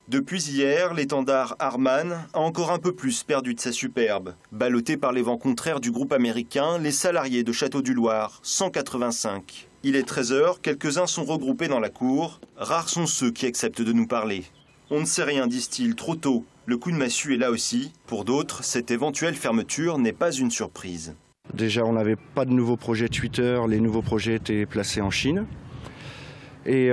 Depuis hier, l'étendard Harman a encore un peu plus perdu de sa superbe. Ballotté par les vents contraires du groupe américain, les salariés de Château du Loir, 185. Il est 13h, quelques-uns sont regroupés dans la cour. Rares sont ceux qui acceptent de nous parler. On ne sait rien, disent-ils, trop tôt. Le coup de massue est là aussi. Pour d'autres, cette éventuelle fermeture n'est pas une surprise. Déjà, on n'avait pas de nouveaux projets Twitter. Les nouveaux projets étaient placés en Chine. Et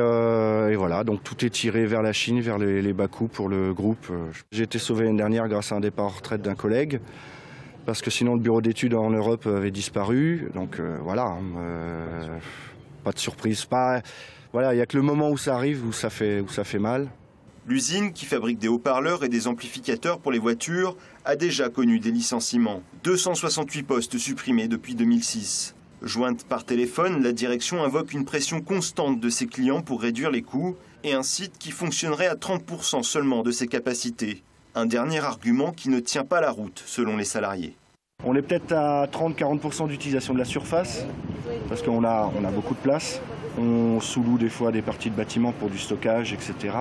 voilà, donc tout est tiré vers la Chine, vers les bas coûts pour le groupe. J'ai été sauvé l'année dernière grâce à un départ en retraite d'un collègue, parce que sinon le bureau d'études en Europe avait disparu. Donc voilà, pas de surprise. Voilà, il n'y a que le moment où ça arrive, où ça fait mal. L'usine, qui fabrique des haut-parleurs et des amplificateurs pour les voitures, a déjà connu des licenciements. 268 postes supprimés depuis 2006. Jointe par téléphone, la direction invoque une pression constante de ses clients pour réduire les coûts et un site qui fonctionnerait à 30% seulement de ses capacités. Un dernier argument qui ne tient pas la route, selon les salariés. On est peut-être à 30-40% d'utilisation de la surface, parce qu'on a beaucoup de place. On sous-loue des fois des parties de bâtiments pour du stockage, etc.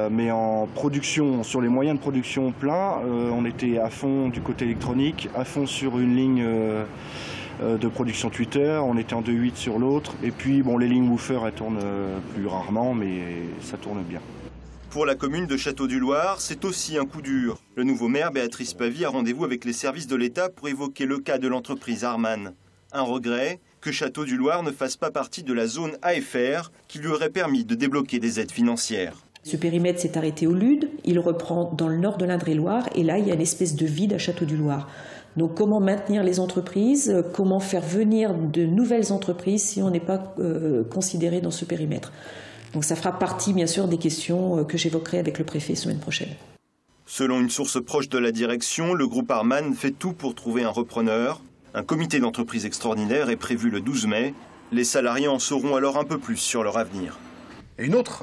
Mais en production, sur les moyens de production pleins, on était à fond du côté électronique, à fond sur une ligne de production Twitter, on était en 2.8 sur l'autre, et puis bon, les lignes woofer elles tournent plus rarement, mais ça tourne bien. Pour la commune de Château du Loir, c'est aussi un coup dur. Le nouveau maire, Béatrice Pavie, a rendez-vous avec les services de l'État pour évoquer le cas de l'entreprise Harman. Un regret, que Château du Loir ne fasse pas partie de la zone AFR qui lui aurait permis de débloquer des aides financières. Ce périmètre s'est arrêté au Lude, il reprend dans le nord de l'Indre-et-Loire, et là il y a une espèce de vide à Château du Loir. Donc comment maintenir les entreprises, comment faire venir de nouvelles entreprises si on n'est pas considéré dans ce périmètre. Donc ça fera partie bien sûr des questions que j'évoquerai avec le préfet semaine prochaine. Selon une source proche de la direction, le groupe Harman fait tout pour trouver un repreneur. Un comité d'entreprise extraordinaire est prévu le 12 mai. Les salariés en sauront alors un peu plus sur leur avenir. Et une autre